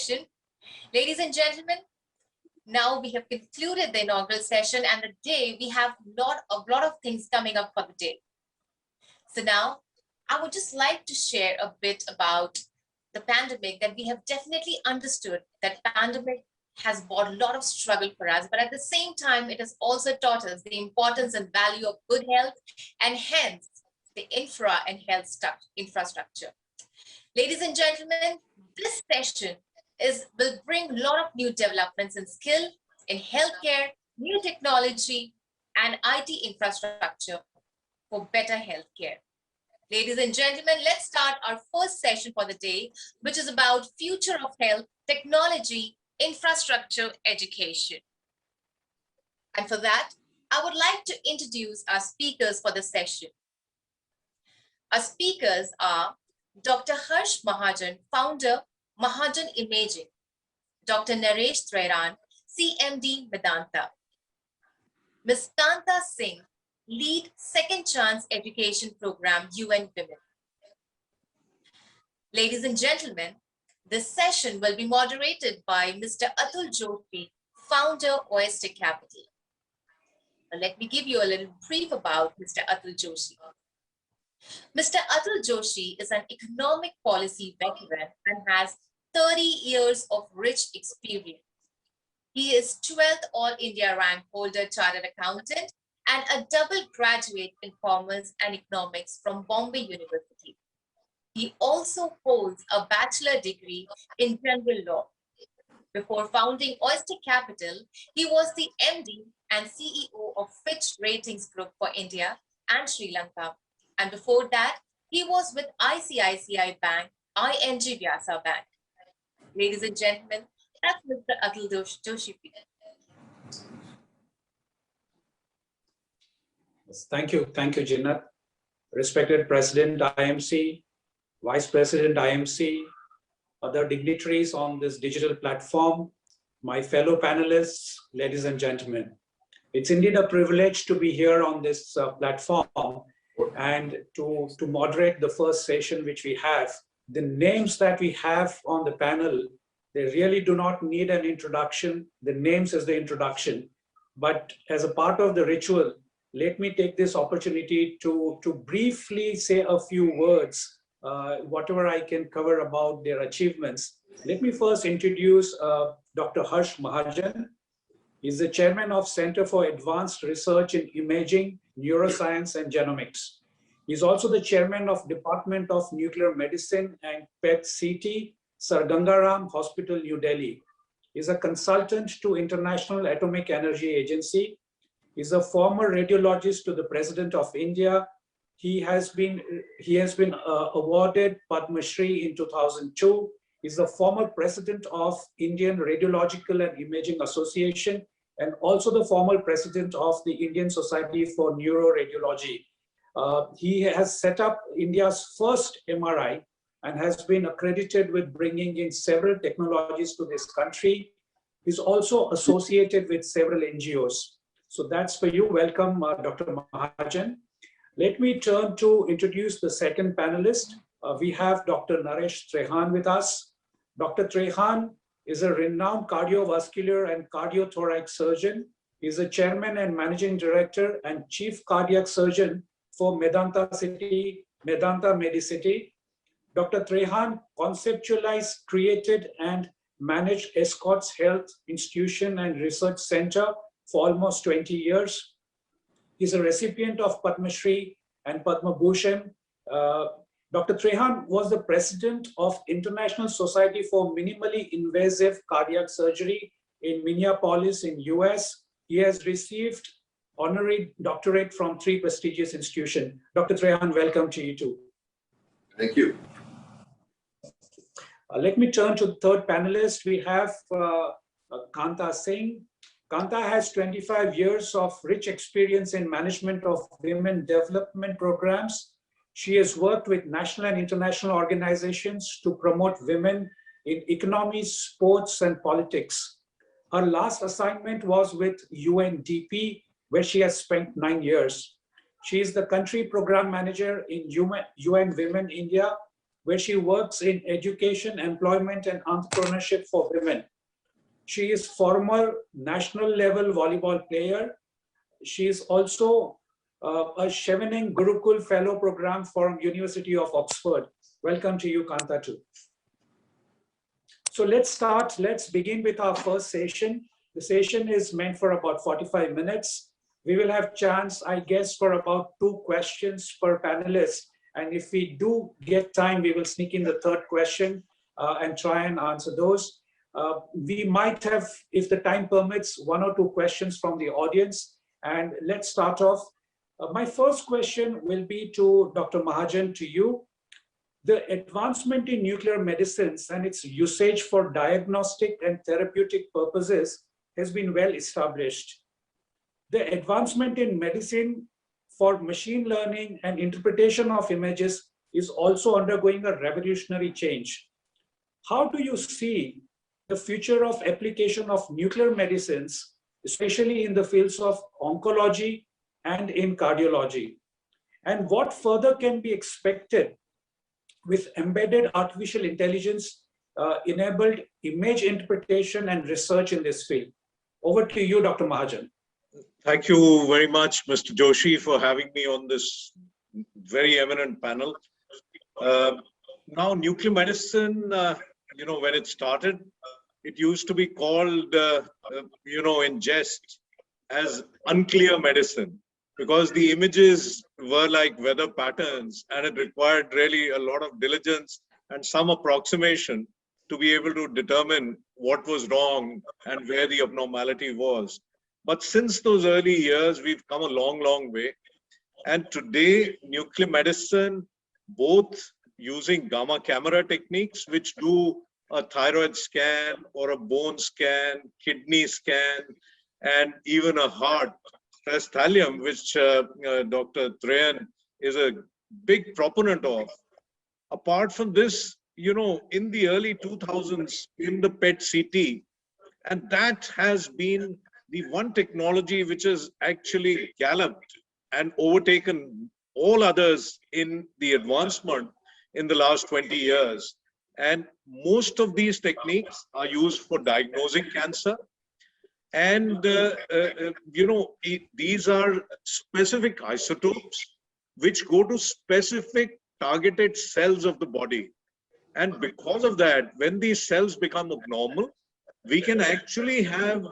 session. Ladies and gentlemen, now we have concluded the inaugural session, and the day we have a lot of things coming up for the day. So now I would just like to share a bit about the pandemic, that we have definitely understood that pandemic has brought a lot of struggle for us, but at the same time, it has also taught us the importance and value of good health, and hence the infra and health infrastructure. Ladies and gentlemen, this session will bring a lot of new developments in skill, in healthcare, new technology, and IT infrastructure for better healthcare. Ladies and gentlemen, let's start our first session for the day, which is about future of health, technology, infrastructure, education. And for that, I would like to introduce our speakers for the session. Our speakers are Dr. Harsh Mahajan, founder, Mahajan Imaging; Dr. Naresh Trahan, CMD, Vedanta; Ms. Kanta Singh, lead Second Chance Education Program, UN Women. Ladies and gentlemen, this session will be moderated by Mr. Atul Joshi, founder, Oyster Capital. Now, let me give you a little brief about Mr. Atul Joshi. Mr. Atul Joshi is an economic policy veteran and has 30 years of rich experience. He is 12th All India rank holder chartered accountant and a double graduate in commerce and economics from Bombay University. He also holds a bachelor degree in general law. Before founding Oyster Capital, he was the MD and CEO of Fitch Ratings Group for India and Sri Lanka. And before that, he was with ICICI Bank, ING Vyasa Bank. Ladies and gentlemen, that's Mr. Atul Joshi. Thank you, Jinnat. Respected President IMC, Vice President IMC, other dignitaries on this digital platform, my fellow panelists, ladies and gentlemen. It's indeed a privilege to be here on this platform and to moderate the first session which we have. The names that we have on the panel, they really do not need an introduction. The names is the introduction. But as a part of the ritual, let me take this opportunity to briefly say a few words, whatever I can cover about their achievements. Let me first introduce Dr. Harsh Mahajan. He's the chairman of Center for Advanced Research in Imaging, Neuroscience and Genomics. He's also the chairman of Department of Nuclear Medicine and PET-CT, Sir Gangaram Hospital, New Delhi. He's a consultant to International Atomic Energy Agency. He's a former radiologist to the President of India. He has been awarded Padma Shri in 2002. He's the former president of Indian Radiological and Imaging Association, and also the former president of the Indian Society for Neuroradiology. He has set up India's first MRI and has been accredited with bringing in several technologies to this country. He's also associated with several NGOs. So that's for you. Welcome, Dr. Mahajan. Let me turn to introduce the second panelist. We have Dr. Naresh Trahan with us. Dr. Trahan is a renowned cardiovascular and cardiothoracic surgeon. He's a chairman and managing director and chief cardiac surgeon for Medanta Medicity. Dr. Trahan conceptualized, created, and managed Escorts Health Institution and Research Center for almost 20 years. He's a recipient of Padma Shri and Padma Bhushan. Dr. Trahan was the president of International Society for Minimally Invasive Cardiac Surgery in Minneapolis in US. He has received honorary doctorate from 3 prestigious institutions. Dr. Trahan, welcome to you too. Thank you. Let me turn to the third panelist. We have Kanta Singh. Kanta has 25 years of rich experience in management of women development programs. She has worked with national and international organizations to promote women in economy, sports, and politics. Her last assignment was with UNDP, where she has spent 9 years. She is the country program manager in UN Women India where she works in education, employment, and entrepreneurship for women. She is former national level volleyball player. She is also a Chevening Gurukul Fellow Program from University of Oxford. Welcome to you, Kanta, too. So let's start. Let's begin with our first session. The session is meant for about 45 minutes. We will have chance, I guess, for about 2 questions per panelist. And if we do get time, we will sneak in the third question and try and answer those. We might have, if the time permits, 1 or 2 questions from the audience. And let's start off. My first question will be to Dr. Mahajan, to you. The advancement in nuclear medicines and its usage for diagnostic and therapeutic purposes has been well established. The advancement in medicine for machine learning and interpretation of images is also undergoing a revolutionary change. How do you see the future of application of nuclear medicines, especially in the fields of oncology and in cardiology? And what further can be expected with embedded artificial intelligence enabled image interpretation and research in this field? Over to you, Dr. Mahajan. Thank you very much, Mr. Joshi, for having me on this very eminent panel. Now, nuclear medicine, when it started, it used to be called, in jest, as unclear medicine, because the images were like weather patterns and it required really a lot of diligence and some approximation to be able to determine what was wrong and where the abnormality was. But since those early years, we've come a long, long way. And today, nuclear medicine, both using gamma camera techniques, which do a thyroid scan or a bone scan, kidney scan, and even a heart stress thallium, which Dr. Trahan is a big proponent of. Apart from this, in the early 2000s, in the PET-CT, and that has been the one technology which has actually galloped and overtaken all others in the advancement in the last 20 years. And most of these techniques are used for diagnosing cancer. And, these are specific isotopes which go to specific targeted cells of the body. And because of that, when these cells become abnormal, we can actually have,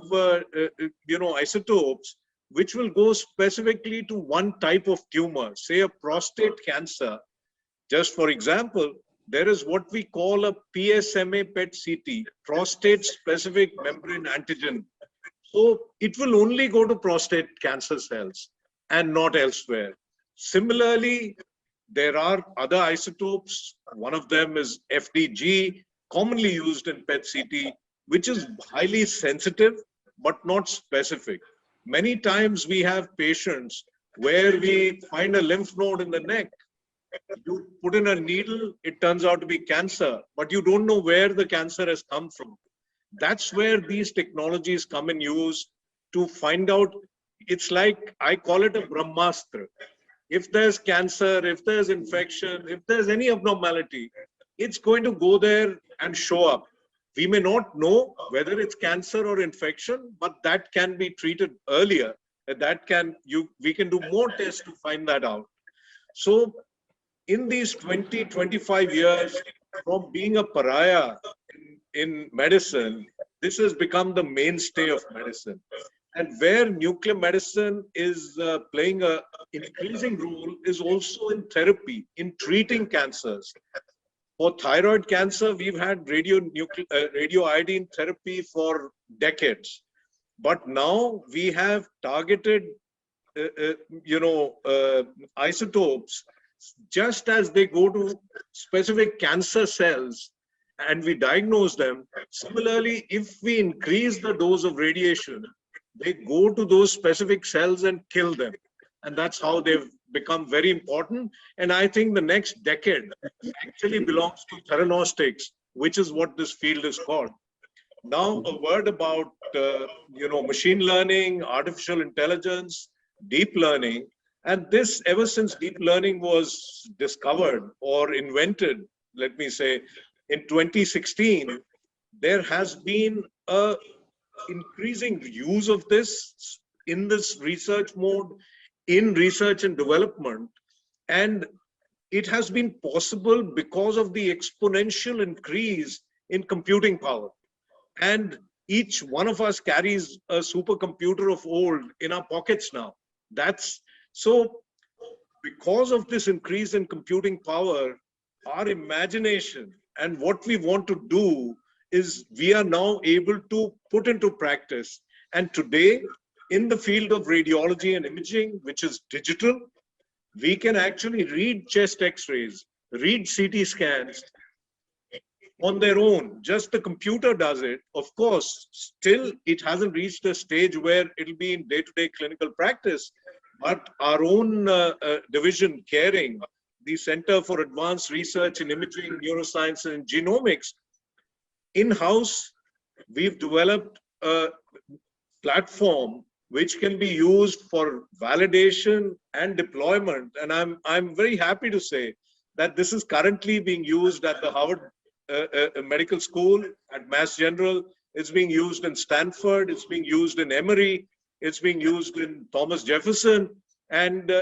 isotopes which will go specifically to one type of tumor, say a prostate cancer. Just for example, there is what we call a PSMA PET-CT, prostate specific membrane antigen. So it will only go to prostate cancer cells and not elsewhere. Similarly, there are other isotopes. One of them is FDG, commonly used in PET-CT, which is highly sensitive, but not specific. Many times we have patients where we find a lymph node in the neck. You put in a needle, it turns out to be cancer, but you don't know where the cancer has come from. That's where these technologies come in use to find out. It's like, I call it a Brahmastra. If there's cancer, if there's infection, if there's any abnormality, it's going to go there and show up. We may not know whether it's cancer or infection, but that can be treated earlier. We can do more tests to find that out. So in these 20, 25 years, from being a pariah in medicine, this has become the mainstay of medicine. And where nuclear medicine is playing an increasing role is also in therapy, in treating cancers. For thyroid cancer, we've had radioiodine therapy for decades. But now we have targeted, isotopes, just as they go to specific cancer cells and we diagnose them. Similarly, if we increase the dose of radiation, they go to those specific cells and kill them. And that's how they've become very important. And I think the next decade actually belongs to theranostics, which is what this field is called. Now, a word about, machine learning, artificial intelligence, deep learning. And this, ever since deep learning was discovered or invented, let me say, in 2016, there has been a increasing use of this in this research mode, in research and development. And it has been possible because of the exponential increase in computing power. And each one of us carries a supercomputer of old in our pockets now. That's so, because of this increase in computing power, our imagination and what we want to do is we are now able to put into practice. And today, in the field of radiology and imaging, which is digital, we can actually read chest x-rays, read CT scans on their own. Just the computer does it. Of course, still it hasn't reached a stage where it'll be in day-to-day clinical practice, but our own division, Caring, the Center for Advanced Research in Imaging, Neuroscience and Genomics, in-house, we've developed a platform which can be used for validation and deployment. And I'm very happy to say that this is currently being used at the Harvard Medical School, at Mass General. It's being used in Stanford. It's being used in Emory. It's being used in Thomas Jefferson, and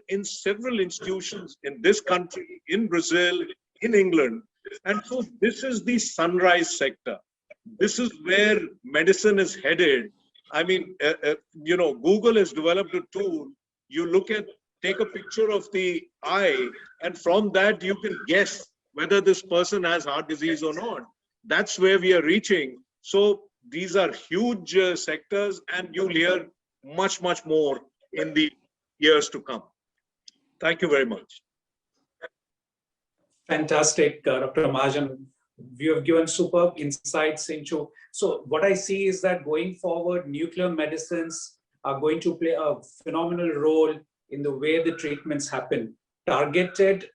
in several institutions in this country, in Brazil, in England. And so this is the sunrise sector. This is where medicine is headed. I mean, you know, Google has developed a tool. You take a picture of the eye, and from that you can guess whether this person has heart disease or not. That's where we are reaching. So these are huge sectors, and you'll hear much, much more in the years to come. Thank you very much. Fantastic, Dr. Mahajan. You have given superb insights into. So what I see is that going forward, nuclear medicines are going to play a phenomenal role in the way the treatments happen. Targeted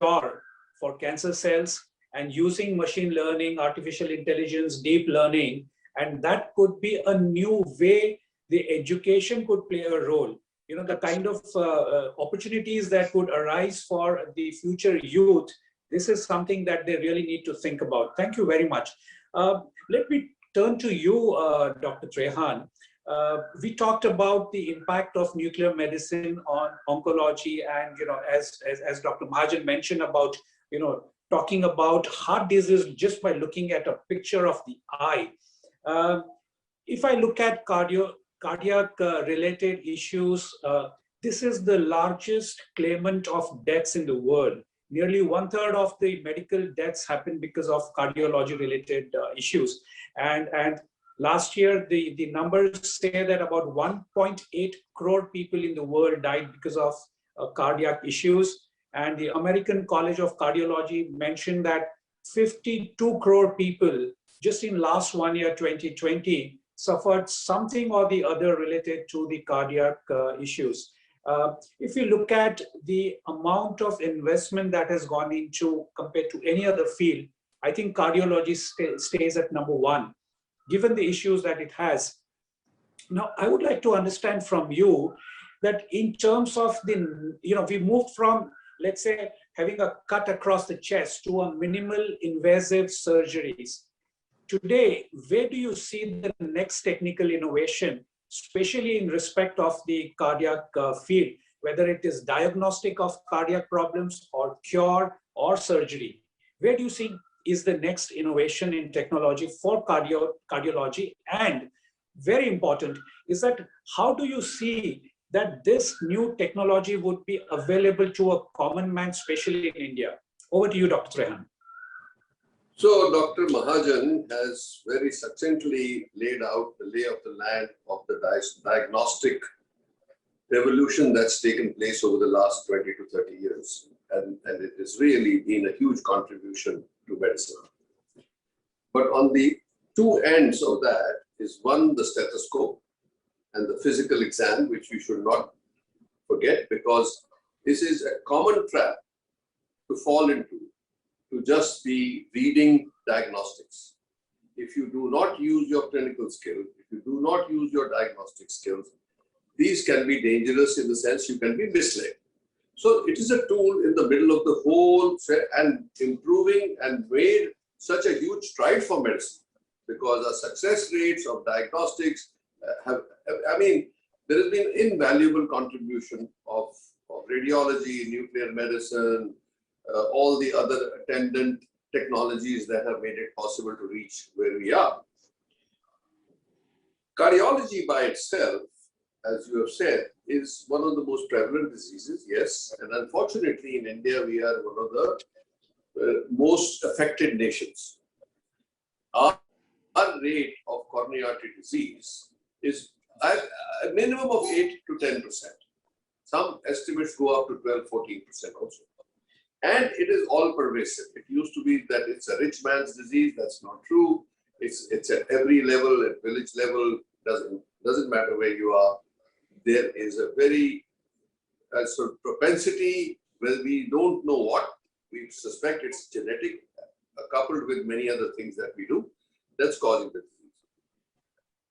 cure for cancer cells and using machine learning, artificial intelligence, deep learning, and that could be a new way the education could play a role. You know, the kind of opportunities that could arise for the future youth, this is something that they really need to think about. Thank you very much. Let me turn to you, Dr. Trahan. We talked about the impact of nuclear medicine on oncology, and you know, as Dr. Mahajan mentioned about, you know, talking about heart disease just by looking at a picture of the eye. If I look at cardiac related issues, this is the largest claimant of deaths in the world. Nearly 1/3 of the medical deaths happen because of cardiology related issues. And last year, the numbers say that about 1.8 crore people in the world died because of cardiac issues. And the American College of Cardiology mentioned that 52 crore people just in last 1 year, 2020, suffered something or the other related to the cardiac issues. If you look at the amount of investment that has gone into compared to any other field, I think cardiology stays at number one, given the issues that it has. Now, I would like to understand from you that in terms of the, you know, we moved from, let's say, having a cut across the chest to a minimal invasive surgeries. Today, where do you see the next technical innovation, especially in respect of the cardiac field, whether it is diagnostic of cardiac problems or cure or surgery? Where do you see is the next innovation in technology for cardiology? And very important is that how do you see that this new technology would be available to a common man, especially in India? Over to you, Dr. Trahan. So Dr. Mahajan has very succinctly laid out the lay of the land of the diagnostic revolution that's taken place over the last 20 to 30 years. And it has really been a huge contribution to medicine. But on the two ends of that is one, the stethoscope and the physical exam, which we should not forget, because this is a common trap to fall into, to just be reading diagnostics. If you do not use your clinical skill, if you do not use your diagnostic skills, these can be dangerous in the sense you can be misled. So it is a tool in the middle of the whole and improving and made such a huge stride for medicine, because our success rates of diagnostics there has been invaluable contribution of radiology, nuclear medicine, all the other attendant technologies that have made it possible to reach where we are. Cardiology by itself, as you have said, is one of the most prevalent diseases, yes. And unfortunately, in India, we are one of the most affected nations. Our rate of coronary artery disease is a minimum of 8 to 10%. Some estimates go up to 12, 14% also. And it is all pervasive. It used to be that it's a rich man's disease. That's not true. It's at every level, at village level, doesn't matter where you are. There is a very sort of propensity where we don't know what. We suspect it's genetic, coupled with many other things that we do, that's causing the disease.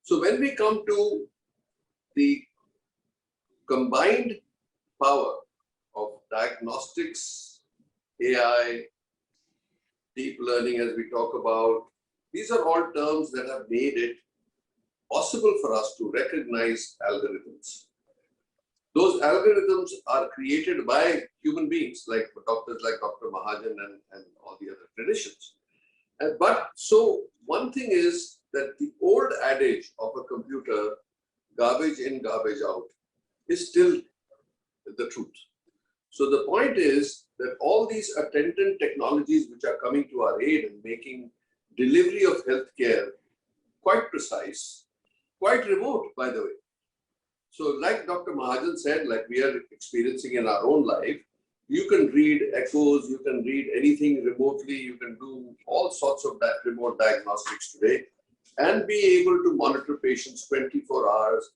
So when we come to the combined power of diagnostics, AI, deep learning, as we talk about, these are all terms that have made it possible for us to recognize algorithms. Those algorithms are created by human beings, like doctors like Dr. Mahajan and all the other clinicians. But so one thing is that the old adage of a computer, garbage in, garbage out, is still the truth. So the point is that all these attendant technologies which are coming to our aid and making delivery of healthcare quite precise, quite remote, by the way. So like Dr. Mahajan said, like we are experiencing in our own life, you can read echoes, you can read anything remotely, you can do all sorts of that remote diagnostics today and be able to monitor patients 24 hours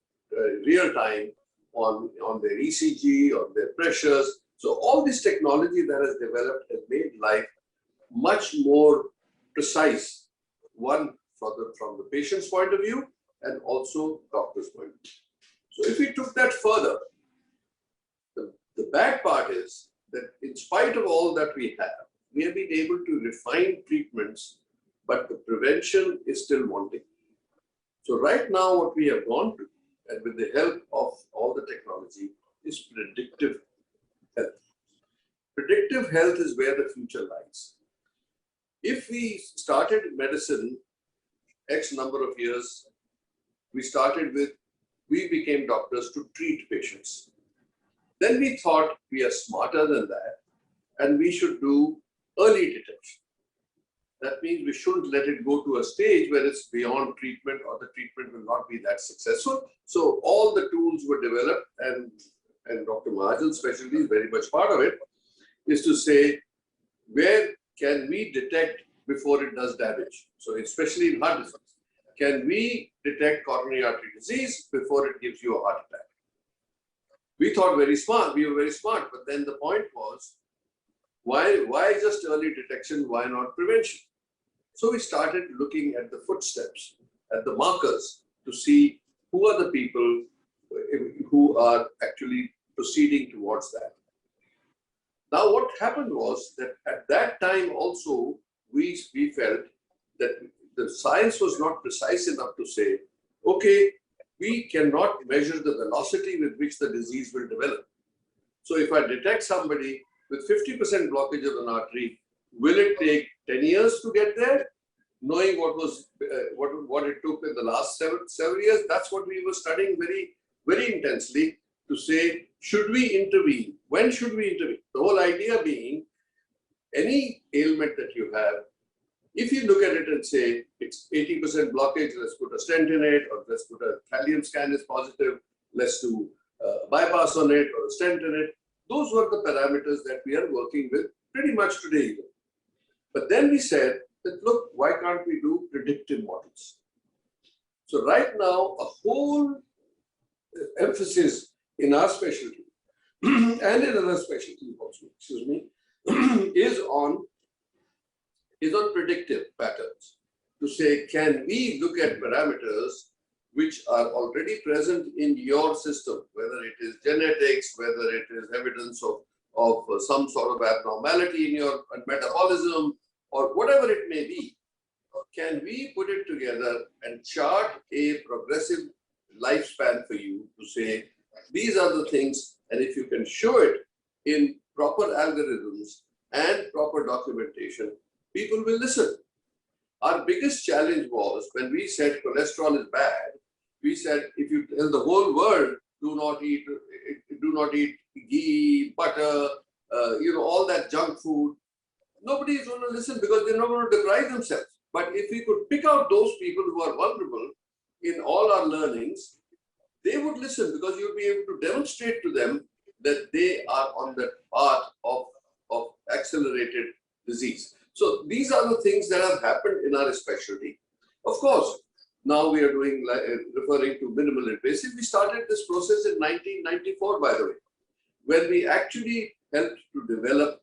real time on their ECG, on their pressures. So all this technology that has developed has made life much more precise, one from the patient's point of view and also doctor's point of view. So if we took that further, the bad part is that in spite of all that we have been able to refine treatments, but the prevention is still wanting. So right now what we have gone to, and with the help of all the technology, is predictive health. Predictive health is where the future lies. If we started medicine X number of years, we became doctors to treat patients. Then we thought we are smarter than that and we should do early detection. That means we shouldn't let it go to a stage where it's beyond treatment or the treatment will not be that successful. So all the tools were developed and Dr. Mahajan's specialty is very much part of it, is to say, where can we detect before it does damage? So especially in heart disease, can we detect coronary artery disease before it gives you a heart attack? We thought very smart, we were very smart, but then the point was, why just early detection, why not prevention? So we started looking at the footsteps, at the markers to see who are the people who are actually proceeding towards that. Now what happened was that at that time also, we felt that the science was not precise enough to say, okay, we cannot measure the velocity with which the disease will develop. So if I detect somebody with 50% blockage of an artery, will it take 10 years to get there? Knowing what it took in the last several years, that's what we were studying very, very intensely to say, should we intervene? When should we intervene? The whole idea being, any ailment that you have, if you look at it and say it's 80% blockage, let's put a stent in it, or let's put a thallium scan is positive, let's do a bypass on it or a stent in it. Those were the parameters that we are working with pretty much today. But then we said that, look, why can't we do predictive models? So right now, a whole emphasis in our specialty and in other specialties also, is on predictive patterns. To say, can we look at parameters which are already present in your system, whether it is genetics, whether it is evidence of some sort of abnormality in your metabolism or whatever it may be, can we put it together and chart a progressive lifespan for you to say, these are the things, and if you can show it in proper algorithms and proper documentation, people will listen. Our biggest challenge was when we said cholesterol is bad, we said if you tell the whole world do not eat ghee, butter, all that junk food, nobody is going to listen because they're not going to deprive themselves. But if we could pick out those people who are vulnerable in all our learnings, they would listen because you'll be able to demonstrate to them that they are on the path of accelerated disease. So these are the things that have happened in our specialty. Of course, now we are doing, referring to minimal invasive. We started this process in 1994, by the way, when we actually helped to develop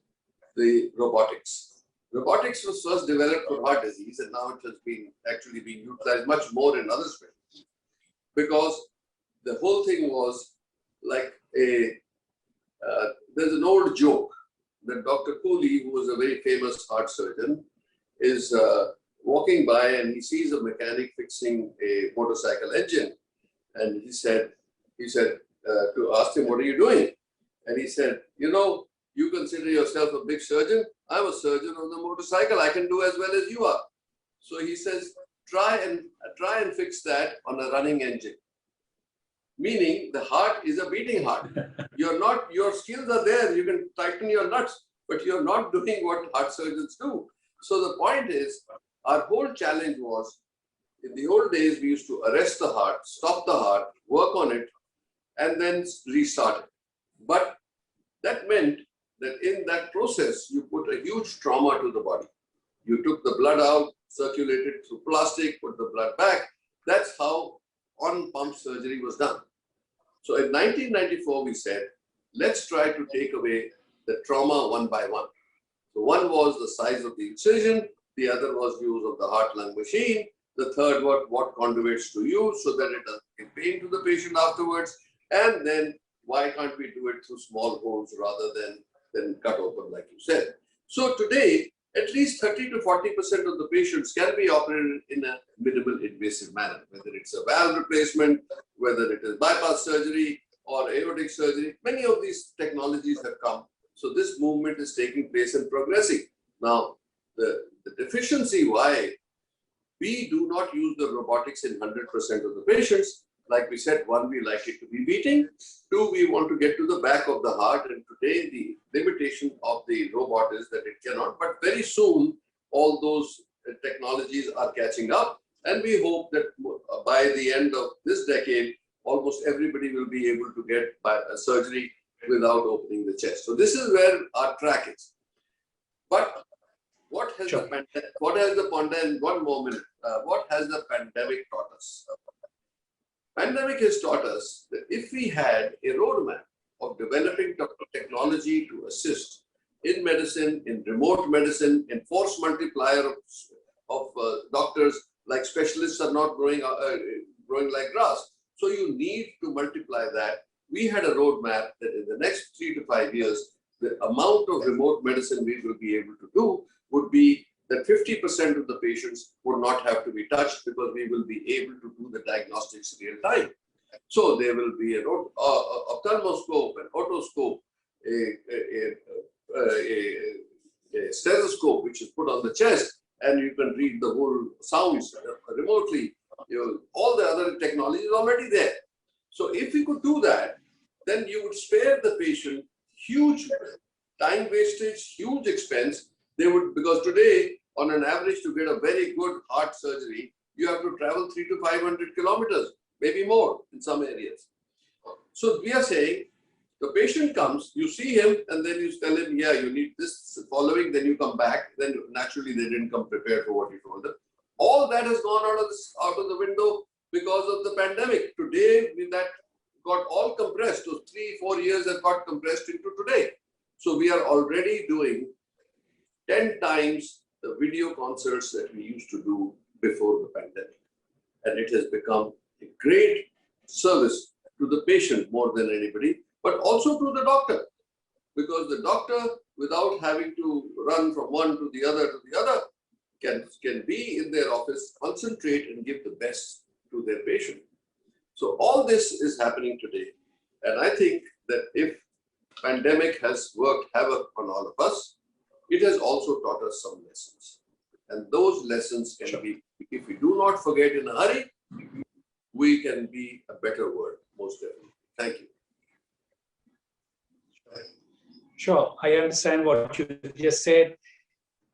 the robotics. Robotics was first developed for heart disease, and now it has been actually being utilized much more in other specialties. Because the whole thing was like there's an old joke that Dr. Cooley, who was a very famous heart surgeon, is walking by and he sees a mechanic fixing a motorcycle engine. And he said to ask him, what are you doing? And he said, you consider yourself a big surgeon. I'm a surgeon of the motorcycle. I can do as well as you are. So he says, try and fix that on a running engine. Meaning the heart is a beating heart. Your skills are there. You can tighten your nuts, but you're not doing what heart surgeons do. So the point is, our whole challenge was, in the old days, we used to arrest the heart, stop the heart, work on it, and then restart it. But that meant that in that process, you put a huge trauma to the body. You took the blood out, circulated through plastic, put the blood back. That's how on-pump surgery was done. So in 1994, we said, let's try to take away the trauma one by one. So one was the size of the incision, the other was use of the heart-lung machine, the third was what conduits to use so that it doesn't give pain to the patient afterwards, and then why can't we do it through small holes rather than cut open like you said. So today, at least 30 to 40% of the patients can be operated in a minimal invasive manner, whether it's a valve replacement, whether it is bypass surgery or aortic surgery. Many of these technologies have come. So this movement is taking place and progressing. Now, the deficiency why we do not use the robotics in 100% of the patients. Like we said, one, we like it to be beating. Two, we want to get to the back of the heart. And today, the limitation of the robot is that it cannot. But very soon, all those technologies are catching up. And we hope that by the end of this decade, almost everybody will be able to get surgery without opening the chest. So this is where our track is. But what has the pandemic taught us? Pandemic has taught us that if we had a roadmap of developing technology to assist in medicine, in remote medicine, in force multiplier of doctors, like specialists are not growing like grass. So you need to multiply that. We had a roadmap that in the next 3 to 5 years, the amount of remote medicine we will be able to do would be that 50% of the patients would not have to be touched because we will be able to do the diagnostics real time. So there will be an ophthalmoscope, an otoscope, a stethoscope which is put on the chest, and you can read the whole sounds remotely. All the other technology is already there. So if we could do that, then you would spare the patient huge time wastage, huge expense. They would, because today, on an average, to get a very good heart surgery, you have to travel 300 to 500 kilometers, maybe more in some areas. So we are saying, the patient comes, you see him, and then you tell him, yeah, you need this following, then you come back. Then naturally, they didn't come prepared for what you told them. All that has gone out of the window because of the pandemic. Today, that got all compressed. Those 3-4 years have got compressed into today. So we are already doing 10 times the video consults that we used to do before the pandemic. And it has become a great service to the patient more than anybody, but also to the doctor. because the doctor, without having to run from one to the other, can be in their office, concentrate and give the best to their patient. So all this is happening today. And I think that if pandemic has worked havoc on all of us, it has also taught us some lessons. And those lessons can be, if we do not forget in a hurry, we can be a better world, most definitely. Thank you. Sure, I understand what you just said.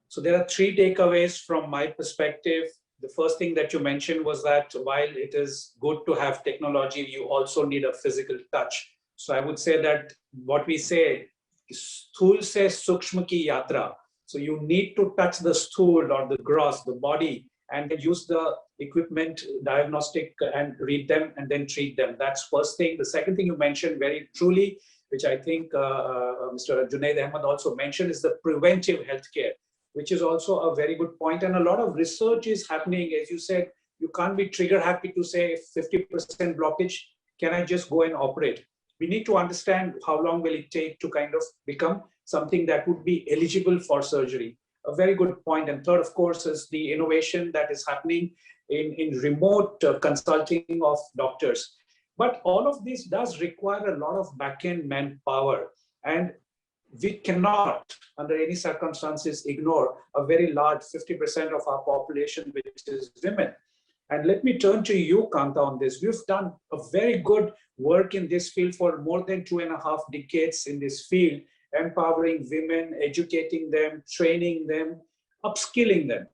So there are three takeaways from my perspective. The first thing that you mentioned was that while it is good to have technology, you also need a physical touch. So I would say that what we say is sthul se sukshma ki yatra. So you need to touch the stool or the gross, the body, and use the equipment, diagnostic, and read them and then treat them. That's first thing. The second thing you mentioned very truly, which I think Mr. Junaid Ahmed also mentioned, is the preventive healthcare, which is also a very good point. And a lot of research is happening. As you said, you can't be trigger happy to say 50% blockage, can I just go and operate? We need to understand how long will it take to kind of become something that would be eligible for surgery. A very good point. And third, of course, is the innovation that is happening in remote consulting of doctors. But all of this does require a lot of back-end manpower. And we cannot, under any circumstances, ignore a very large 50% of our population, which is women. And let me turn to you, Kanta, on this. We've done a very good work in this field for more than 2.5 decades in this field, empowering women, educating them, training them, upskilling them.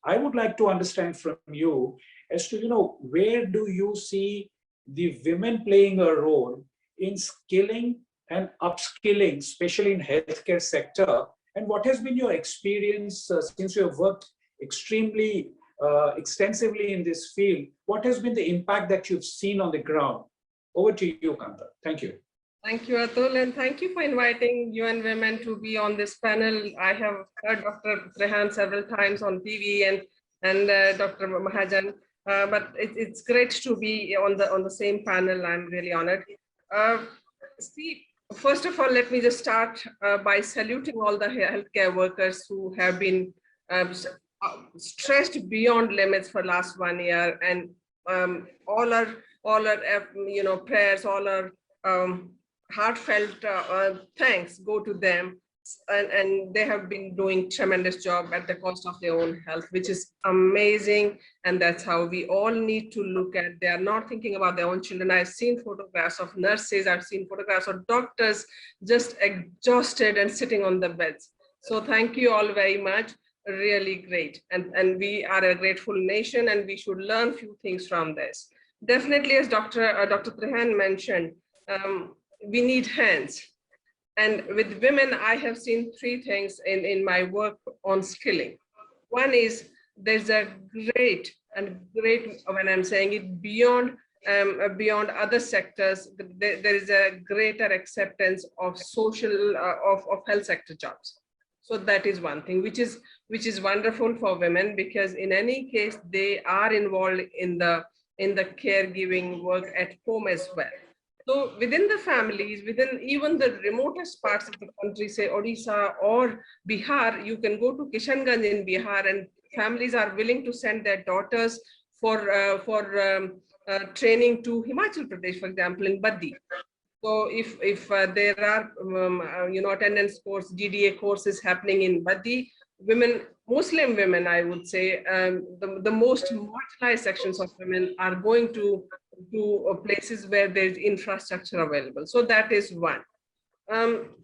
I would like to understand from you as to, where do you see the women playing a role in skilling and upskilling, especially in healthcare sector? And what has been your experience since you have worked extremely extensively in this field? What has been the impact that you've seen on the ground? Over to you, Kanta. Thank you. Thank you, Atul, and thank you for inviting UN Women to be on this panel. I have heard Dr. Trahan several times on TV and Dr. Mahajan, but it's great to be on the same panel. I'm really honored. See, first of all, let me just start by saluting all the healthcare workers who have been stressed beyond limits for last 1 year, and all our prayers, all our heartfelt thanks go to them, and they have been doing tremendous job at the cost of their own health, which is amazing. And that's how we all need to look at. They are not thinking about their own children. I've seen photographs of nurses, I've seen photographs of doctors just exhausted and sitting on the beds. So thank you all very much. Really great. And we are a grateful nation, and we should learn few things from this. Definitely, as Dr. Trahan mentioned, we need hands. And with women, I have seen three things in my work on skilling. One is there's a great, when I'm saying it, beyond other sectors, there is a greater acceptance of social, of health sector jobs. So that is one thing, which is wonderful for women, because in any case, they are involved in the caregiving work at home as well. So within the families, within even the remotest parts of the country, say Odisha or Bihar, you can go to Kishanganj in Bihar, and families are willing to send their daughters for training to Himachal Pradesh, for example, in Baddi. So if there are attendance course, GDA courses happening in Baddi, women, Muslim women, I would say, the most marginalized sections of women are going to places where there's infrastructure available. So that is one.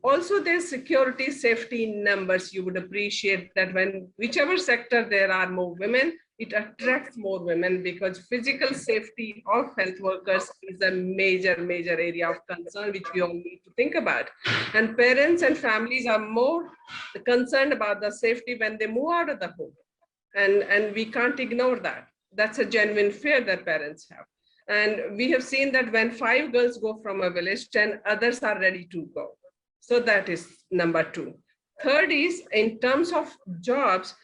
Also, there's security, safety numbers. You would appreciate that when whichever sector there are more women, it attracts more women, because physical safety of health workers is a major area of concern, which we all need to think about. And parents and families are more concerned about the safety when they move out of the home. And we can't ignore that. That's a genuine fear that parents have. And we have seen that when 5 girls go from a village, 10 others are ready to go. So that is number 2. Third is, in terms of jobs,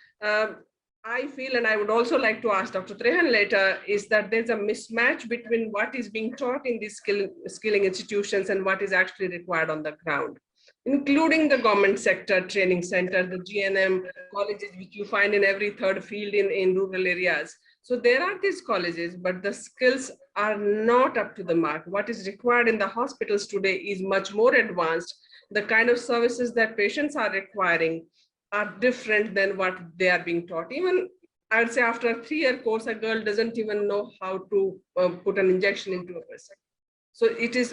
I feel, and I would also like to ask Dr. Trahan later, is that there's a mismatch between what is being taught in these skilling institutions and what is actually required on the ground. including the government sector training center, the GNM colleges, which you find in every third field in rural areas. So there are these colleges, but the skills are not up to the mark. What is required in the hospitals today is much more advanced. The kind of services that patients are requiring are different than what they are being taught. Even I would say after a 3-year course, a girl doesn't even know how to put an injection into a person. So it is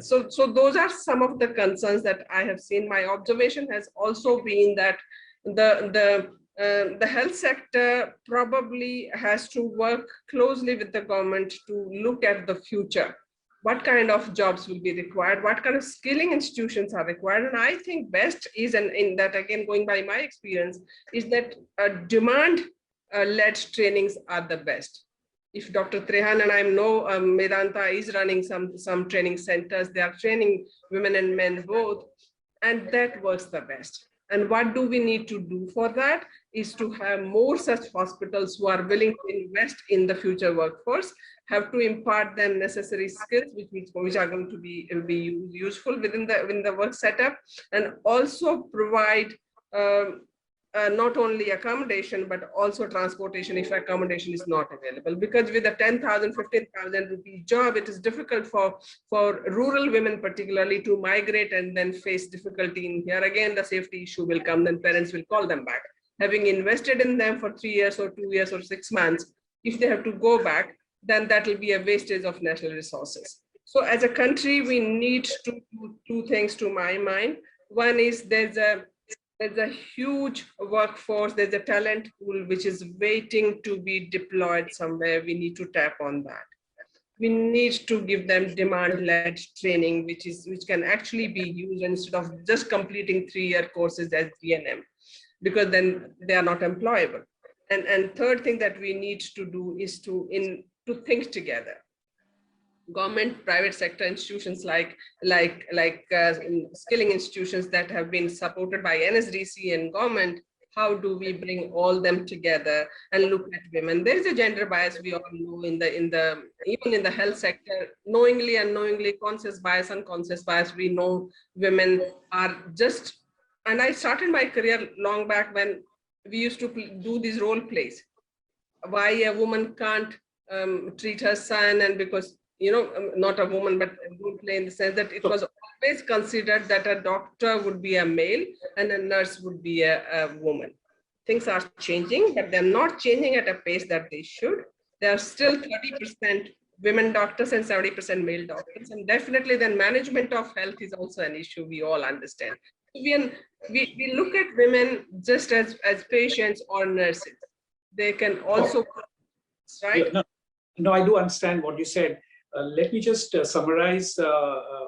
so those are some of the concerns that I have seen. My observation has also been that the health sector probably has to work closely with the government to look at the future. What kind of jobs will be required? What kind of skilling institutions are required? And I think best is, and in that again, going by my experience, is that demand-led trainings are the best. If Dr. Trahan, and I know Medanta is running some training centers, they are training women and men both, and that works the best. And what do we need to do for that is to have more such hospitals who are willing to invest in the future workforce, have to impart them necessary skills which are going to be useful within the work setup, and also provide not only accommodation, but also transportation if accommodation is not available. Because with a 10,000, 15,000 rupee job, it is difficult for rural women particularly to migrate and then face difficulty in here. Again, the safety issue will come, then parents will call them back. Having invested in them for 3 years or 2 years or 6 months, if they have to go back, then that will be a wastage of national resources. So as a country, we need to do 2 things to my mind. One is there's a huge workforce, there's a talent pool which is waiting to be deployed somewhere. We need to tap on that. We need to give them demand-led training, which can actually be used instead of just completing 3-year courses as DNM, because then they are not employable. And third thing that we need to do is to think together. Government, private sector institutions like skilling institutions that have been supported by NSDC and government, how do we bring all them together and look at women? There is a gender bias, we all know, even in the health sector, knowingly, unknowingly, conscious bias, unconscious bias. We know women are just, and I started my career long back when we used to do these role plays. Why a woman can't treat her son, and because not a woman, but a role play in the sense that it was always considered that a doctor would be a male and a nurse would be a woman. Things are changing, but they're not changing at a pace that they should. There are still 30% women doctors and 70% male doctors, and definitely then management of health is also an issue we all understand. We look at women just as patients or nurses. They can also, right? No, I do understand what you said. Let me just summarize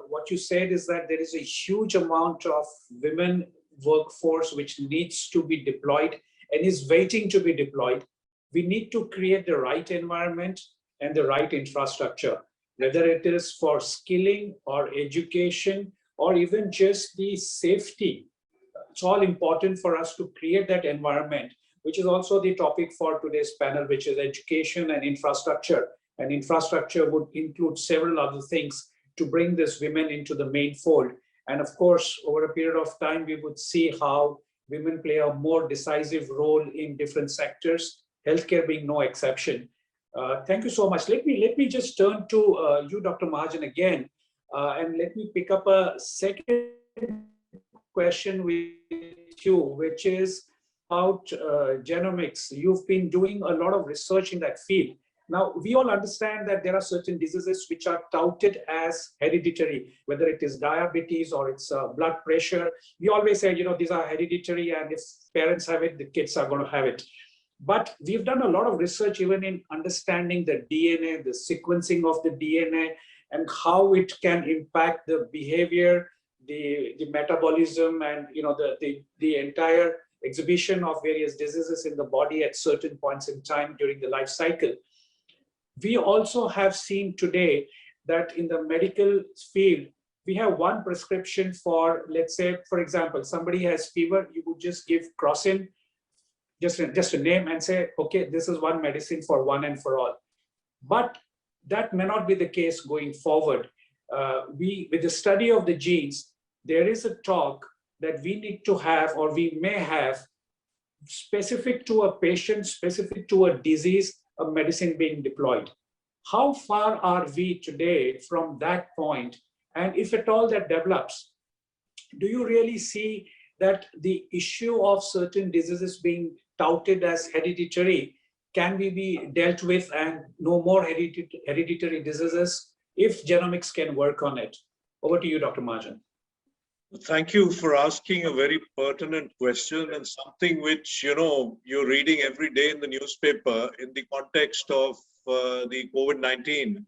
what you said is that there is a huge amount of women workforce which needs to be deployed and is waiting to be deployed. We need to create the right environment and the right infrastructure, whether it is for skilling or education or even just the safety. It's all important for us to create that environment, which is also the topic for today's panel, which is education and infrastructure. And infrastructure would include several other things to bring these women into the main fold. And of course, over a period of time, we would see how women play a more decisive role in different sectors, healthcare being no exception. Thank you so much. Let me just turn to you, Dr. Mahajan, again, and let me pick up a second question with you, which is about genomics. You've been doing a lot of research in that field. Now, we all understand that there are certain diseases which are touted as hereditary, whether it is diabetes or it's blood pressure. We always say, these are hereditary, and if parents have it, the kids are going to have it. But we've done a lot of research even in understanding the DNA, the sequencing of the DNA, and how it can impact the behavior, the metabolism, and the entire exhibition of various diseases in the body at certain points in time during the life cycle. We also have seen today that in the medical field, we have one prescription for, let's say, for example, somebody has fever, you would just give Crocin, just a name, and say, okay, this is one medicine for one and for all. But that may not be the case going forward. With the study of the genes, there is a talk that we need to have, or we may have, specific to a patient, specific to a disease, a medicine being deployed. How far are we today from that point? And if at all that develops, do you really see that the issue of certain diseases being touted as hereditary can be dealt with, and no more hereditary diseases if genomics can work on it? Over to you, Dr. Mahajan. Thank you for asking a very pertinent question, and something which, you know, you're reading every day in the newspaper in the context of the COVID-19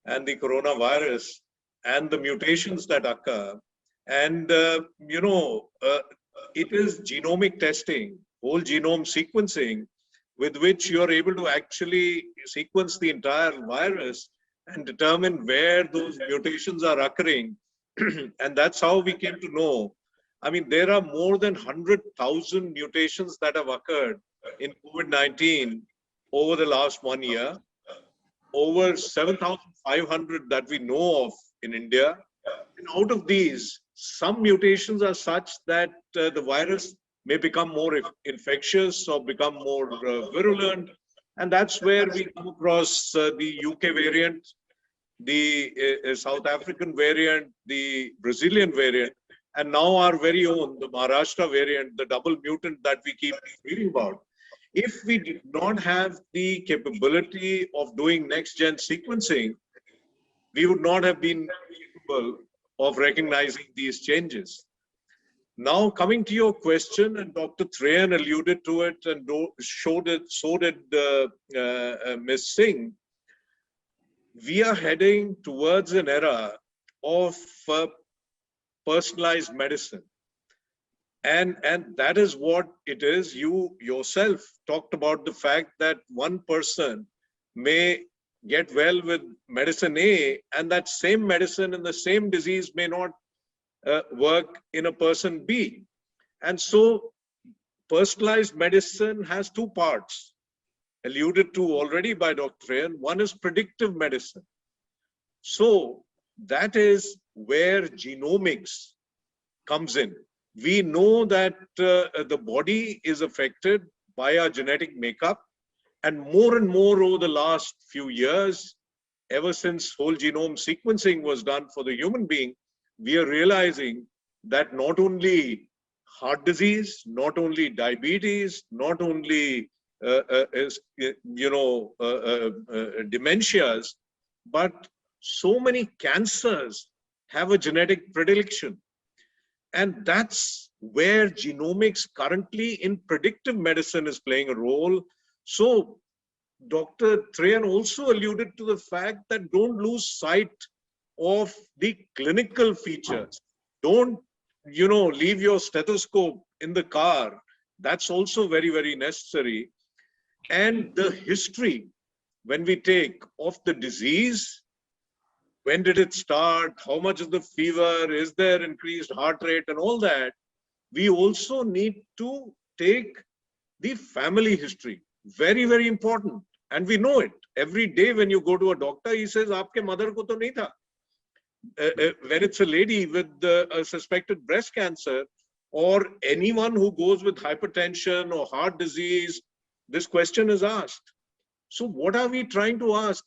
and the coronavirus and the mutations that occur. And, you know, it is genomic testing, whole genome sequencing, with which you're able to actually sequence the entire virus and determine where those mutations are occurring. And that's how we came to know. I mean, there are more than 100,000 mutations that have occurred in COVID-19 over the last 1 year, over 7,500 that we know of in India. And out of these, some mutations are such that the virus may become more infectious or become more virulent. And that's where we come across the UK variant, the South African variant, the Brazilian variant, and now our very own, the Maharashtra variant, the double mutant that we keep reading about. If we did not have the capability of doing next-gen sequencing, we would not have been capable of recognizing these changes. Now, coming to your question, and Dr. Trahan alluded to it and showed it, so did Ms. Singh, we are heading towards an era of personalized medicine. And that is what it is. You yourself talked about the fact that one person may get well with medicine A, and that same medicine and the same disease may not work in a person B. And so personalized medicine has two parts, alluded to already by Dr. Trahan. One is predictive medicine. So that is where genomics comes in. We know that the body is affected by our genetic makeup, and more over the last few years, ever since whole genome sequencing was done for the human being, we are realizing that not only heart disease, not only diabetes, not only dementias, but so many cancers have a genetic predilection. And that's where genomics currently in predictive medicine is playing a role. So Dr. Trahan also alluded to the fact that don't lose sight of the clinical features. Don't, leave your stethoscope in the car. That's also very, very necessary. And the history, when we take of the disease, when did it start? How much is the fever? Is there increased heart rate and all that? We also need to take the family history. Very, very important. And we know it. Every day when you go to a doctor, he says, "Aapke mother ko to nahi tha." When it's a lady with a suspected breast cancer, or anyone who goes with hypertension or heart disease, this question is asked. So what are we trying to ask?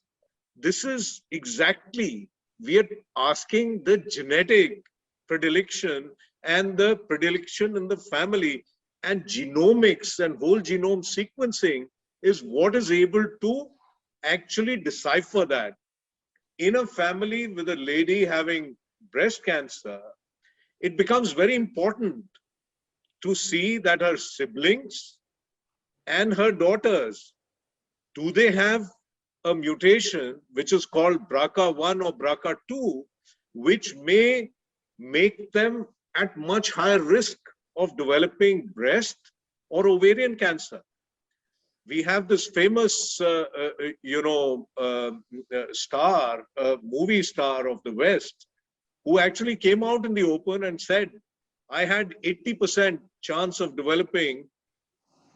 This is exactly, we are asking the genetic predilection and the predilection in the family, and genomics and whole genome sequencing is what is able to actually decipher that. In a family with a lady having breast cancer, it becomes very important to see that her siblings and her daughters, do they have a mutation which is called BRCA1 or BRCA2, which may make them at much higher risk of developing breast or ovarian cancer. We have this famous, movie star of the West, who actually came out in the open and said, "I had 80% chance of developing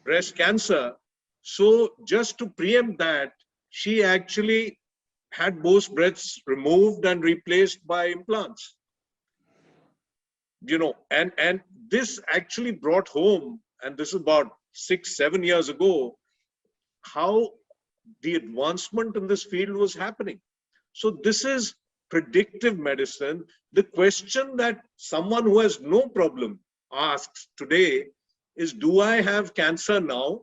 breast cancer." So just to preempt that, she actually had both breasts removed and replaced by implants. and this actually brought home, and this is about 6-7 years ago, how the advancement in this field was happening. So this is predictive medicine. The question that someone who has no problem asks today is, do I have cancer now?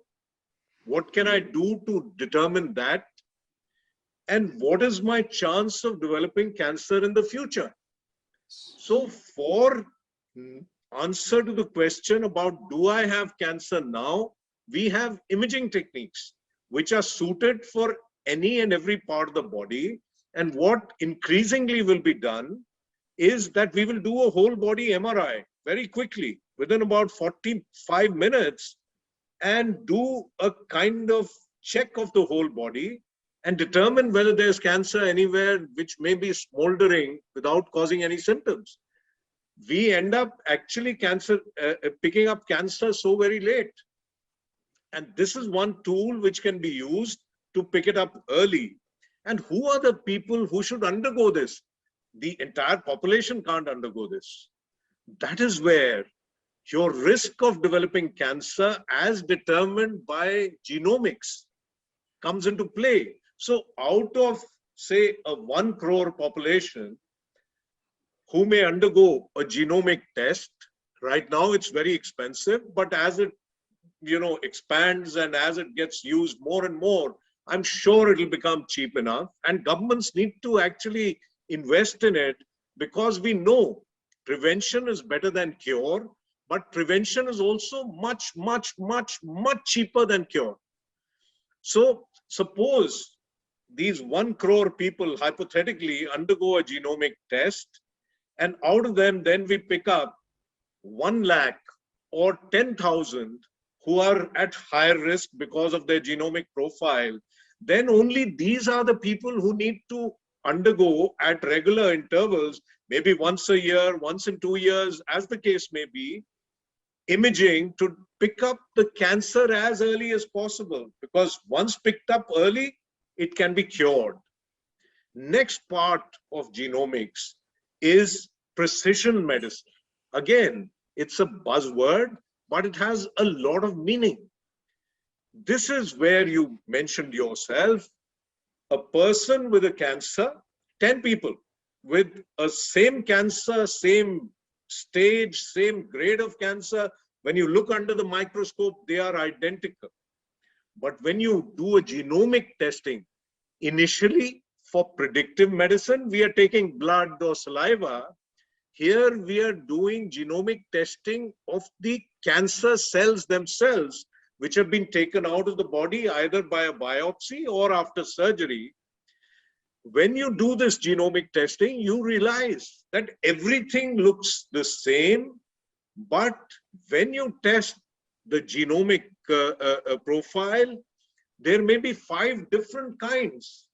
What can I do to determine that? And what is my chance of developing cancer in the future? So for answer to the question about do I have cancer now, we have imaging techniques which are suited for any and every part of the body. And what increasingly will be done is that we will do a whole body MRI very quickly within about 45 minutes and do a kind of check of the whole body and determine whether there's cancer anywhere which may be smoldering without causing any symptoms. We end up actually picking up cancer so very late. And this is one tool which can be used to pick it up early. And who are the people who should undergo this? The entire population can't undergo this. That is where your risk of developing cancer as determined by genomics comes into play. So out of, say, a 1 crore population who may undergo a genomic test, right now it's very expensive, but as it expands and as it gets used more and more, I'm sure it'll become cheap enough, and governments need to actually invest in it, because we know prevention is better than cure, but prevention is also much, much, much, much cheaper than cure. So suppose these 1 crore people hypothetically undergo a genomic test, and out of them then we pick up 1 lakh or 10,000 who are at higher risk because of their genomic profile, then only these are the people who need to undergo at regular intervals, maybe once a year, once in 2 years, as the case may be, imaging to pick up the cancer as early as possible, because once picked up early, it can be cured. Next part of genomics is precision medicine. Again, it's a buzzword, but it has a lot of meaning. This is where you mentioned yourself, a person with a cancer, 10 people with a same cancer, same stage, same grade of cancer. When you look under the microscope, they are identical. But when you do a genomic testing, initially for predictive medicine, we are taking blood or saliva. Here we are doing genomic testing of the cancer cells themselves, which have been taken out of the body either by a biopsy or after surgery. When you do this genomic testing, you realize that everything looks the same, but when you test the genomic profile, there may be 5 different kinds,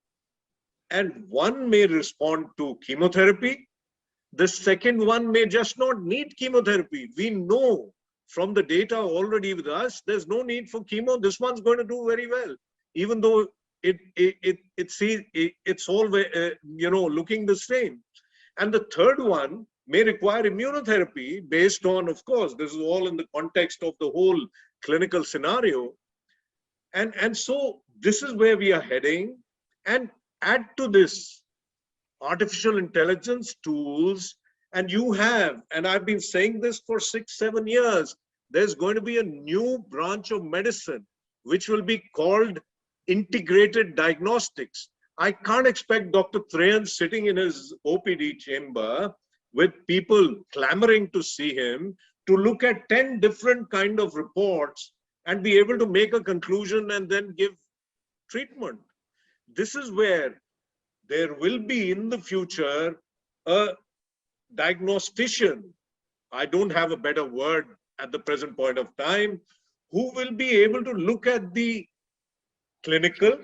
and one may respond to chemotherapy. The second one may just not need chemotherapy. We know from the data already with us, there's no need for chemo. This one's going to do very well, even though it's all looking the same. And the third one may require immunotherapy based on, of course, this is all in the context of the whole clinical scenario. And so this is where we are heading. And add to this artificial intelligence tools, and you have, and I've been saying this for 6-7 years, there's going to be a new branch of medicine which will be called integrated diagnostics. I can't expect Dr. Trahan sitting in his OPD chamber with people clamoring to see him to look at 10 different kind of reports and be able to make a conclusion and then give treatment. This is where there will be in the future a diagnostician, I don't have a better word at the present point of time, who will be able to look at the clinical,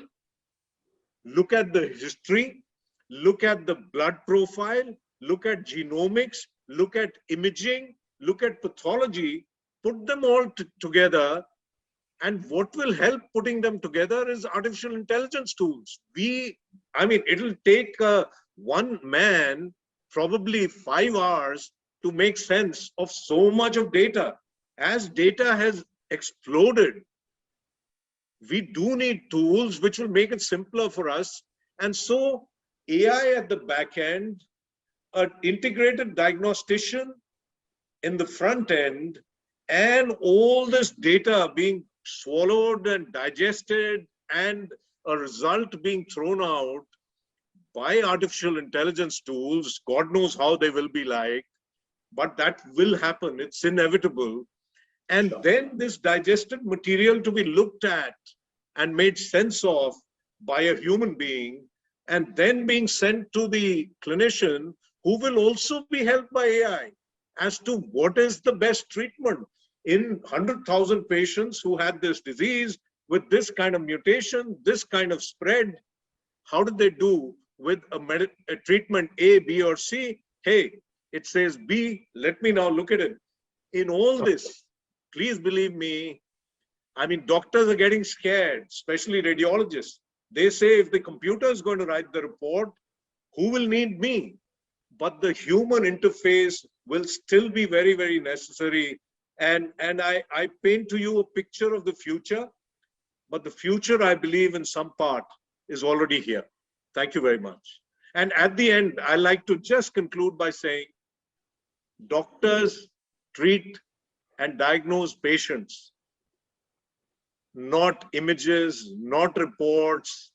look at the history, look at the blood profile, look at genomics, look at imaging, look at pathology, put them all together. And what will help putting them together is artificial intelligence tools. It'll take one man probably 5 hours to make sense of so much of data. As data has exploded, we do need tools which will make it simpler for us. And so AI at the back end, an integrated diagnostician in the front end, and all this data being swallowed and digested and a result being thrown out by artificial intelligence tools. God knows how they will be like, but that will happen. It's inevitable. And then this digested material to be looked at and made sense of by a human being, and then being sent to the clinician, who will also be helped by AI as to what is the best treatment in 100,000 patients who had this disease with this kind of mutation, this kind of spread. How did they do with a treatment A, B, or C? Hey, it says B, let me now look at it. In all this, please believe me, I mean, doctors are getting scared, especially radiologists. They say if the computer is going to write the report, who will need me? But the human interface will still be very, very necessary. And I paint to you a picture of the future, but the future, I believe, in some part is already here. Thank you very much. And at the end, I like to just conclude by saying, doctors treat and diagnose patients, not images, not reports,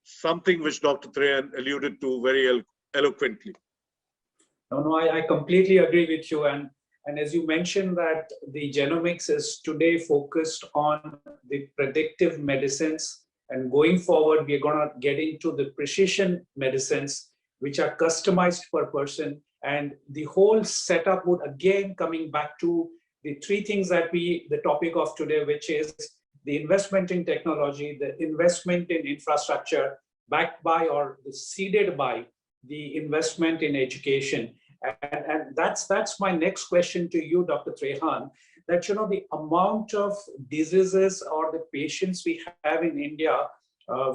something which Dr. Trahan alluded to very eloquently. No, I completely agree with you. And as you mentioned that the genomics is today focused on the predictive medicines, and going forward, we're going to get into the precision medicines, which are customized per person. And the whole setup would again coming back to the three things that the topic of today, which is the investment in technology, the investment in infrastructure, backed by or seeded by the investment in education. And that's my next question to you, Dr. Trahan, that, the amount of diseases or the patients we have in India,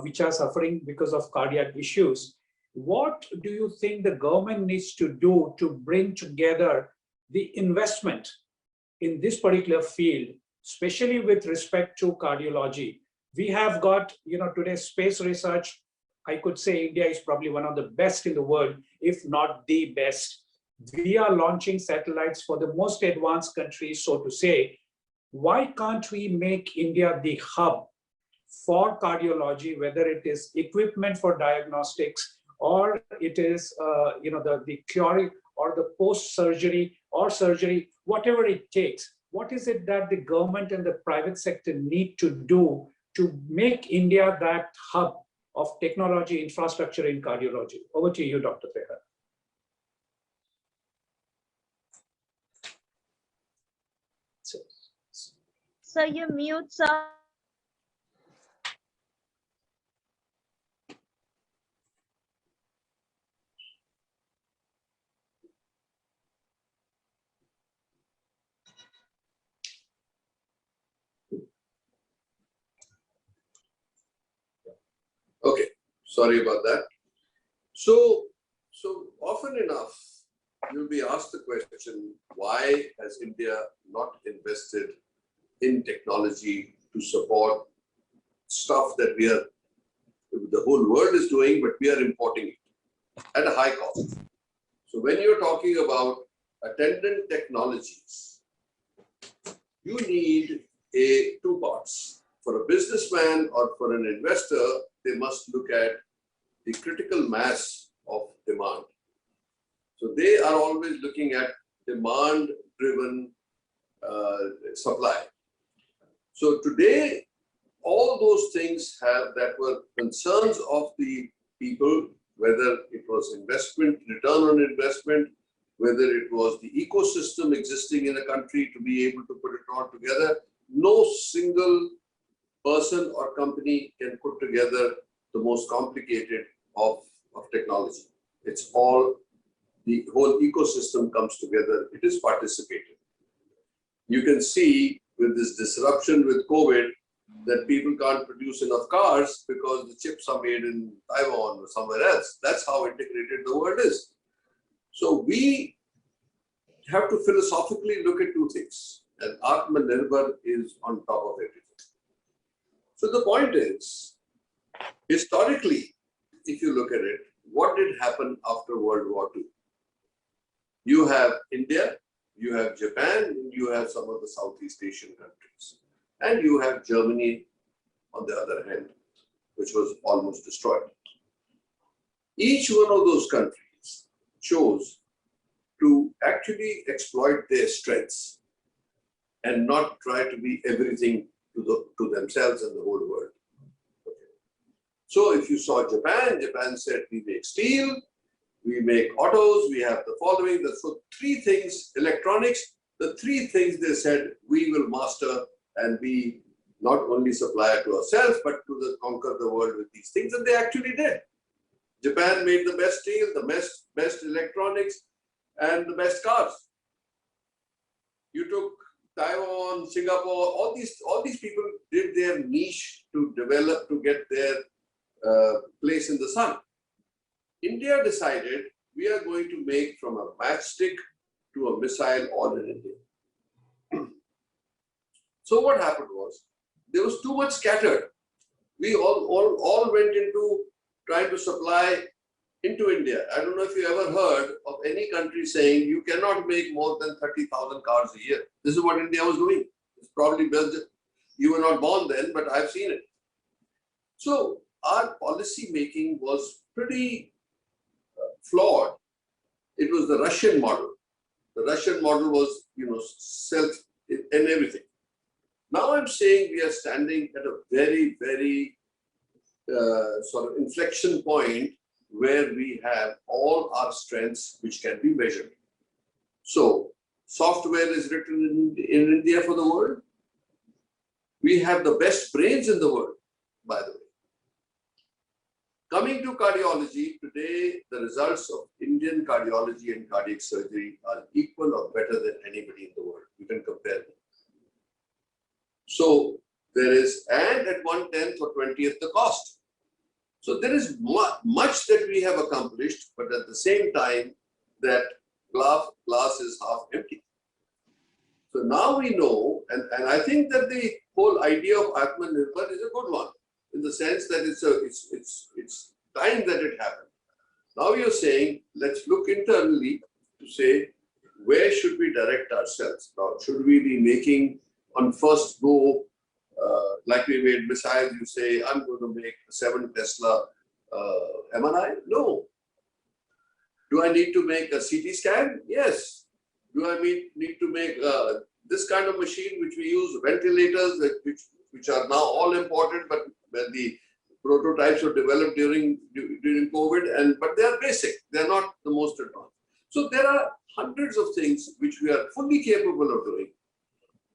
which are suffering because of cardiac issues, what do you think the government needs to do to bring together the investment in this particular field, especially with respect to cardiology? We have got, today space research, I could say India is probably one of the best in the world, if not the best. We are launching satellites for the most advanced countries, so to say. Why can't we make India the hub for cardiology, whether it is equipment for diagnostics, or it is, the cure or the post-surgery or surgery, whatever it takes? What is it that the government and the private sector need to do to make India that hub of technology infrastructure in cardiology? Over to you, Dr. Trahan. So you mute, sir. Okay, sorry about that. So often enough, you'll be asked the question, why has India not invested in technology to support stuff that the whole world is doing, but we are importing it at a high cost? So when you're talking about attendant technologies, you need two parts. For a businessman or for an investor, they must look at the critical mass of demand. So they are always looking at demand-driven supply. So today, all those things that were concerns of the people, whether it was investment, return on investment, whether it was the ecosystem existing in a country to be able to put it all together, no single person or company can put together the most complicated of technology. It's all, the whole ecosystem comes together. It is participated. You can see with this disruption with COVID that people can't produce enough cars because the chips are made in Taiwan or somewhere else. That's how integrated the world is. So we have to philosophically look at two things, and Atmanirbhar is on top of everything. So the point is, historically, if you look at it, what did happen after World War II? You have India, you have Japan, and you have some of the Southeast Asian countries. And you have Germany on the other hand, which was almost destroyed. Each one of those countries chose to actually exploit their strengths and not try to be everything to themselves and the whole world. Okay. So if you saw Japan, Japan said, we make steel, we make autos, we have the following. So three things, electronics, the three things they said, we will master and be not only supplier to ourselves, but to conquer the world with these things. And they actually did. Japan made the best steel, the best electronics, and the best cars. You took Taiwan, Singapore, all these people did their niche to develop, to get their place in the sun. India decided we are going to make from a matchstick to a missile all in India. So what happened was, there was too much scattered. We all went into trying to supply into India. I don't know if you ever heard of any country saying you cannot make more than 30,000 cars a year. This is what India was doing. It's probably Belgium. You were not born then, but I've seen it. So our policy making was pretty flawed. It was the Russian model. The Russian model was, self and everything. Now I'm saying we are standing at a very, very sort of inflection point where we have all our strengths which can be measured. So software is written in India for the world. We have the best brains in the world, by the way. Coming to cardiology, today the results of Indian cardiology and cardiac surgery are equal or better than anybody in the world. You can compare them. So there is, and at 1/10 or 20th the cost. So there is much that we have accomplished, but at the same time, that glass is half empty. So now we know, and I think that the whole idea of Atmanirbhar is a good one, in the sense that it's time that it happened. Now you're saying, let's look internally to say, where should we direct ourselves? Now, should we be making on first go, like we made missiles, you say, I'm going to make 7 Tesla MRI? No. Do I need to make a CT scan? Yes. Do I need to make this kind of machine, which we use, ventilators, which are now all important, but when the prototypes were developed during COVID, but they are basic. They are not the most advanced. So there are hundreds of things which we are fully capable of doing,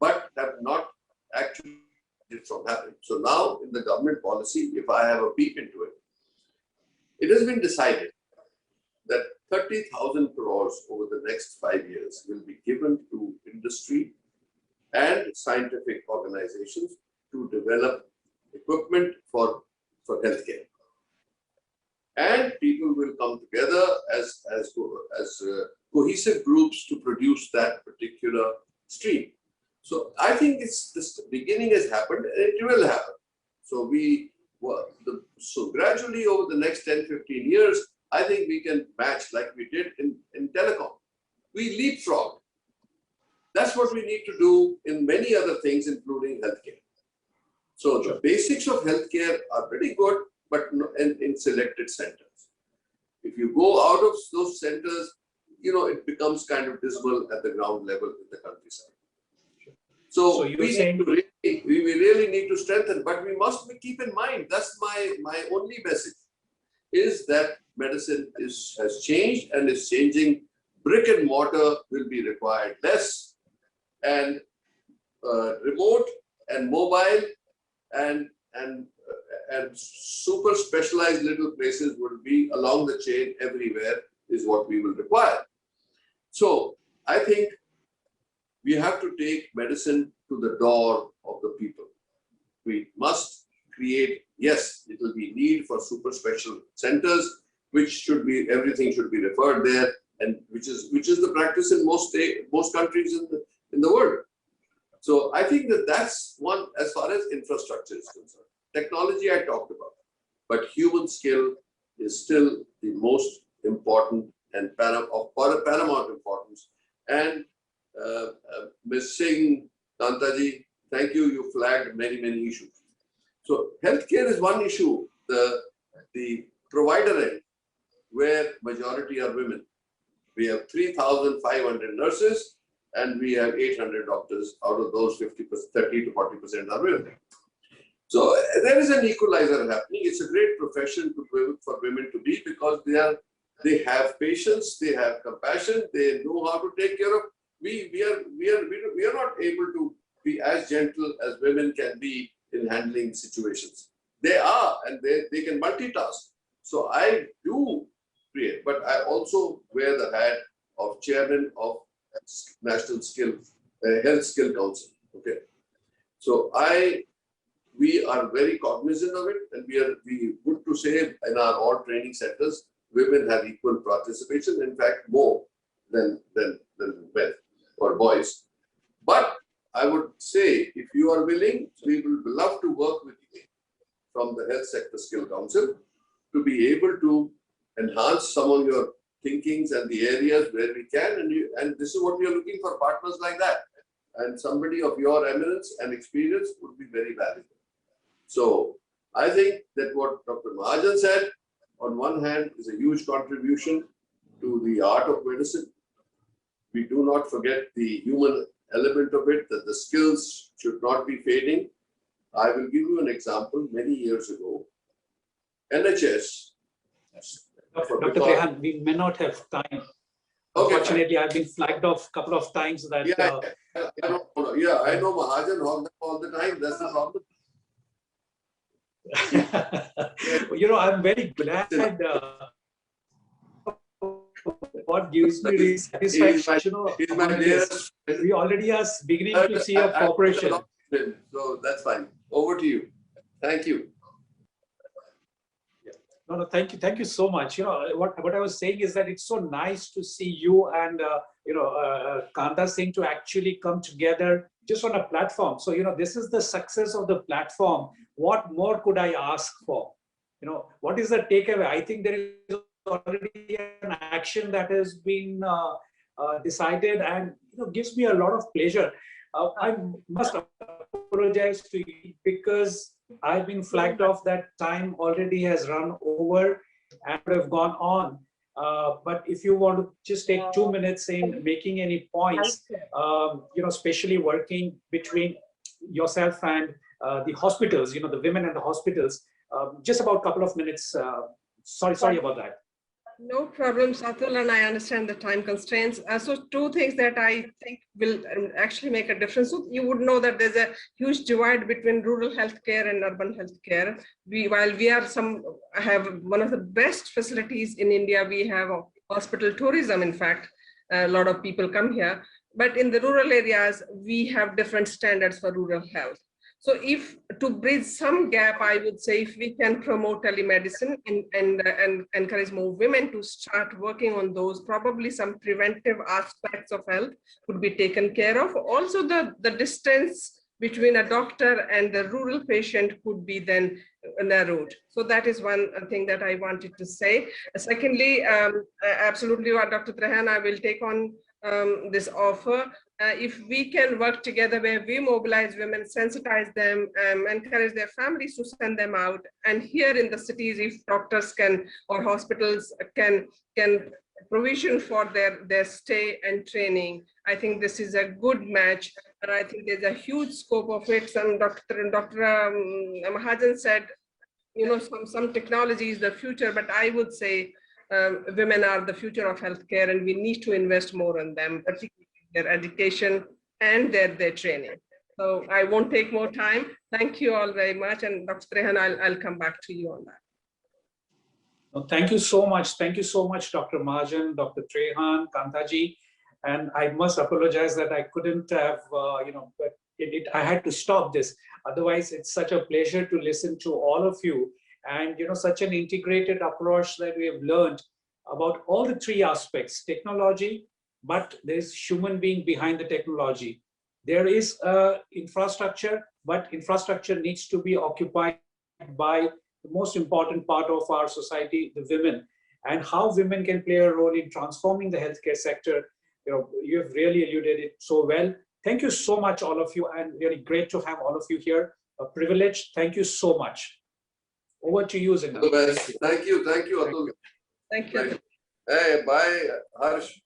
but have not actually from happening. So now in the government policy, if I have a peek into it, it has been decided that 30,000 crores over the next 5 years will be given to industry and scientific organizations to develop equipment for healthcare. And people will come together as cohesive groups to produce that particular stream. So I think this beginning has happened and it will happen. So so gradually over the next 10, 15 years, I think we can match like we did in telecom. We leapfrog. That's what we need to do in many other things, including healthcare. So the basics of healthcare are pretty good, but in selected centers. If you go out of those centers, it becomes kind of dismal at the ground level in the countryside. So we really need to strengthen, but we must keep in mind, that's my only message, is that medicine has changed and is changing. Brick and mortar will be required less, and remote and mobile and super specialized little places will be along the chain everywhere is what we will require. So I think we have to take medicine to the door of the people. We must create, yes, it will be need for super special centers, which should be, everything should be referred there, and which is the practice in most countries in the world. So I think that's one as far as infrastructure is concerned. Technology I talked about, but human skill is still the most important and paramount importance. And Ms. Singh, Kantaji, thank you. You flagged many issues. So healthcare is one issue. The provider end, where majority are women. We have 3,500 nurses and we have 800 doctors. Out of those, 30 to 40% are women. So there is an equalizer happening. It's a great profession for women to be, because they have patience, they have compassion, they know how to take care of. We are not able to be as gentle as women can be in handling situations. They are, and they can multitask. So I do create, but I also wear the hat of chairman of National Health Skill Council. Okay, so we are very cognizant of it, and we good to say in our all training centers, women have equal participation. In fact, more than men or boys. But I would say, if you are willing, we will love to work with you from the Health Sector Skill Council to be able to enhance some of your thinkings and the areas where we can. And this is what we are looking for, partners like that. And somebody of your eminence and experience would be very valuable. So I think that what Dr. Mahajan said, on one hand, is a huge contribution to the art of medicine. We do not forget the human element of it, that the skills should not be fading. I will give you an example. Many years ago, NHS. Dr. Trahan, we may not have time. Okay, unfortunately, I've been flagged off a couple of times that. I know Mahajan all the time. That's the problem. I'm very glad. What gives me really satisfaction, we already are beginning to see a cooperation. So that's fine. Over to you. Thank you. No, thank you so much. What I was saying is that it's so nice to see you and Kanta Singh to actually come together just on a platform. So this is the success of the platform. What more could I ask for? What is the takeaway? I think there is already an action that has been decided, and gives me a lot of pleasure. I must apologize to you because I've been flagged off that time already has run over and would have gone on. But if you want to just take 2 minutes in making any points, especially working between yourself and the hospitals, the women and the hospitals, just about a couple of minutes. Sorry about that. No problem, Satul, and I understand the time constraints. So two things that I think will actually make a difference. So you would know that there's a huge divide between rural healthcare and urban healthcare. While we have one of the best facilities in India, we have hospital tourism. In fact, a lot of people come here. But in the rural areas, we have different standards for rural health. So if to bridge some gap, I would say if we can promote telemedicine and encourage more women to start working on those, probably some preventive aspects of health could be taken care of. Also, the distance between a doctor and the rural patient could be then narrowed. So that is one thing that I wanted to say. Secondly, absolutely, Dr. Trahan, I will take on this offer. If we can work together where we mobilize women, sensitize them, encourage their families to send them out, and here in the cities, if doctors can or hospitals can provision for their stay and training, I think this is a good match, and I think there's a huge scope of it. Dr. Mahajan said, some technology is the future, but I would say women are the future of healthcare, and we need to invest more on them, particularly their education and their training. So I won't take more time. Thank you all very much. And Dr. Trahan, I'll come back to you on that. Well, thank you so much. Thank you so much, Dr. Mahajan, Dr. Trahan, Kantaji. And I must apologize that I couldn't have, but I had to stop this. Otherwise, it's such a pleasure to listen to all of you. And, such an integrated approach that we have learned about all the three aspects, technology, but there's human being behind the technology. There is infrastructure, but infrastructure needs to be occupied by the most important part of our society, the women, and how women can play a role in transforming the healthcare sector. You have really alluded it so well. Thank you so much, all of you, and really great to have all of you here. A privilege. Thank you so much. Over to you, Zinda. Thank you, Atul. Thank you. Hey, bye, Harsh.